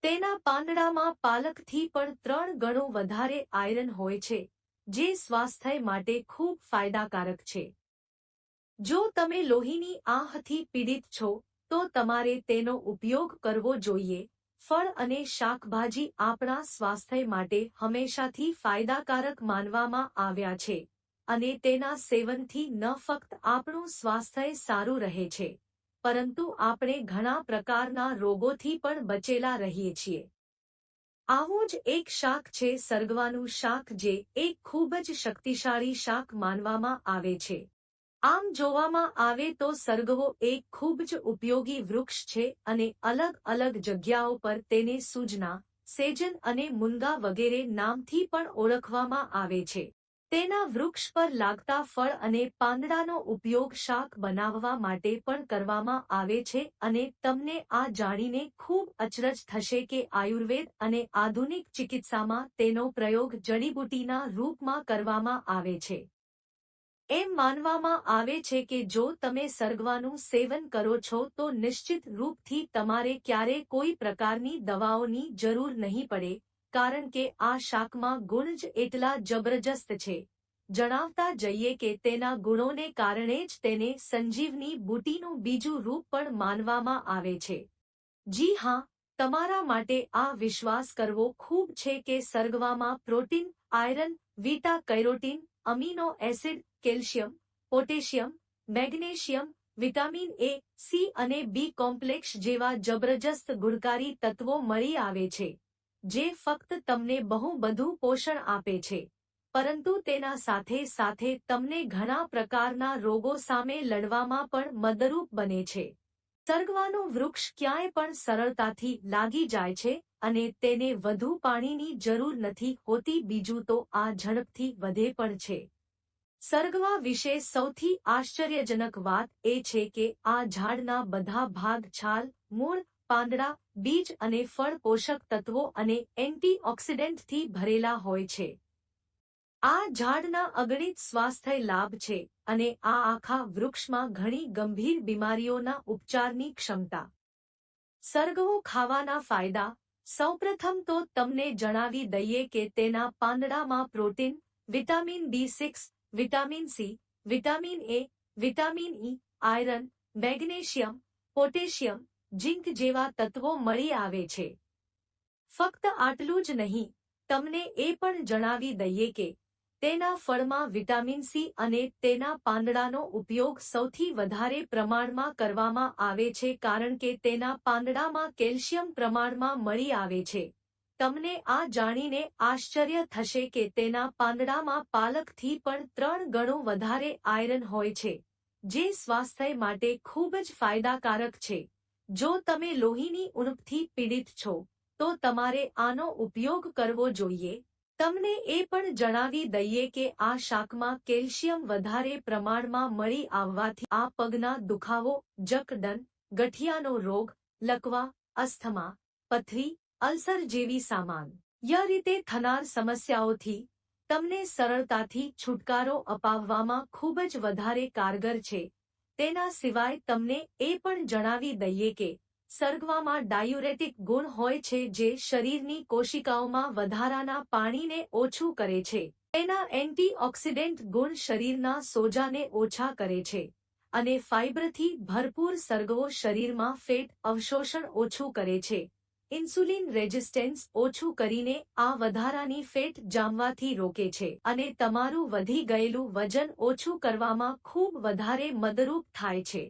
તેના પાંદડામાં પાલકથી પણ 3 ગણો વધારે આયરન હોય છે, જે સ્વાસ્થ્ય માટે ખૂબ ફાયદાકારક છે. જો તમે લોહીની આહથી પીડિત છો, તો તમારે તેનો ઉપયોગ કરવો જોઈએ. ફળ અને શાકભાજી આપણા સ્વાસ્થ્ય માટે હંમેશાથી ફાયદાકારક માનવામાં આવ્યા છે, અને તેના સેવનથી ન ફક્ત આપણું સ્વાસ્થ્ય સારું રહે છે, પરંતુ આપણે ઘણા પ્રકારના રોગોથી પણ બચેલા રહીએ છીએ. આવું જ એક શાક છે સરગવાનું શાક, જે એક ખૂબ જ શક્તિશાળી શાક માનવામાં આવે છે. આમ જોવામાં આવે તો સરગવો એક ખૂબ જ ઉપયોગી વૃક્ષ છે અને અલગ અલગ જગ્યાઓ પર તેને સૂજના, સેજન અને મુનગા વગેરે નામથી પણ ઓળખવામાં આવે છે. તેના વૃક્ષ પર લાગતા ફળ અને પાંદડાનો ઉપયોગ શાક બનાવવા માટે પણ કરવામાં આવે છે, અને તમને આ જાણીને ખૂબ અચરજ થશે કે આયુર્વેદ અને આધુનિક ચિકિત્સામાં તેનો પ્રયોગ જડીબુટ્ટીના રૂપમાં કરવામાં આવે છે. એમ માનવામાં આવે છે કે જો તમે સરગવાનું સેવન કરો છો તો નિશ્ચિત રૂપથી તમારે ક્યારે કોઈ પ્રકારની દવાઓની જરૂર નહીં પડે, કારણ કે આ શાકમાં ગુણ જ એટલા જબરજસ્ત છે. જણાવતા જઈએ કે તેના ગુણોને કારણે જ તેને સંજીવની બુટીનું બીજું રૂપ પણ માનવામાં આવે છે. જી હા, તમારા માટે આ વિશ્વાસ કરવો ખૂબ છે કે સરગવામાં protein, iron, beta carotene, amino acid, calcium, potassium, magnesium, vitamin A, C અને બી કોમ્પ્લેક્સ જેવા જબરજસ્ત ગુણકારી તત્વો મળી આવે છે, જે ફક્ત તમને બહુ બધું પોષણ આપે છે, પરંતુ તેના સાથે સાથે તમને ઘણા પ્રકારના રોગો સામે લડવામાં પણ મદદરૂપ બને છે. સરગવાનું વૃક્ષ ક્યાંય પણ સરળતાથી લાગી જાય છે અને તેને વધુ પાણીની જરૂર નથી હોતી. બીજું તો આ ઝડપથી વધે પણ છે. સરગવા વિશે સૌથી આશ્ચર્યજનક વાત એ છે કે આ ઝાડના બધા ભાગ, છાલ, મૂળ, પાંદડા, બીજ અને ફળ પોષક તત્વો અને એન્ટીઓક્સિડન્ટથી ભરેલા હોય છે. આ ઝાડના અગણિત સ્વાસ્થ્ય લાભ છે, અને આ આખા વૃક્ષમાં ઘણી ગંભીર બીમારીઓના ઉપચારની ક્ષમતા. સરગવો ખાવાના ફાયદા. સૌપ્રથમ તો તમને જણાવી દઈએ કે તેના પાંદડામાં પ્રોટીન, વિટામિન બી6, vitamin C, vitamin A, vitamin E, iron, magnesium, potassium, zinc જેવા તત્વો મળી આવે છે. ફક્ત આટલું જ નહીં, તમને એ પણ જણાવી દઈએ કે તેના ફળમાં વિટામિન સી અને તેના પાંદડાનો ઉપયોગ સૌથી વધારે પ્રમાણમાં કરવામાં આવે છે, કારણ કે તેના પાંદડામાં કેલ્શિયમ પ્રમાણમાં મળી આવે છે. તમને આ જાણીને આશ્ચર્ય થશે કે તેના પાંદડામાં પાલકથી પણ 3 ગણો વધારે આયરન હોય છે, જે સ્વાસ્થ્ય માટે ખૂબ જ ફાયદાકારક છે. જો તમે લોહીની ઉણપથી પીડિત છો, તો તમારે આનો ઉપયોગ કરવો જોઈએ. તમને એ પણ જણાવી દઈએ કે આ શાકમાં કેલ્શિયમ વધારે પ્રમાણમાં મળી આવવાથી આ પગના દુખાવો, જકડન, ગઠિયાનો રોગ, લકવા, અસ્થમા, પથરી, અલ્સર જેવી સામાન્ય રીતે થનાર સમસ્યાઓથી તમને સરળતાથી છુટકારો અપાવવામાં ખૂબ જ વધારે કારગર છે. તેના સિવાય તમને એ પણ જણાવી દઈએ કે સરગવામાં ડાયુરેટિક ગુણ હોય છે, જે શરીરની કોશિકાઓમાં વધારાના પાણીને ઓછું કરે છે. તેના એન્ટીઓક્સિડન્ટ ગુણ શરીરના સોજાને ઓછા કરે છે, અને ફાઇબરથી ભરપૂર સરગવો શરીરમાં ફેટ અવશોષણ ઓછું કરે છે, ઇન્સ્યુલિન રેઝિસ્ટન્સ ઓછું કરીને આ વધારાની ફેટ જામવાથી રોકે છે, અને તમારું વધી ગયેલું વજન ઓછું કરવામાં ખૂબ વધારે મદદરૂપ થાય છે.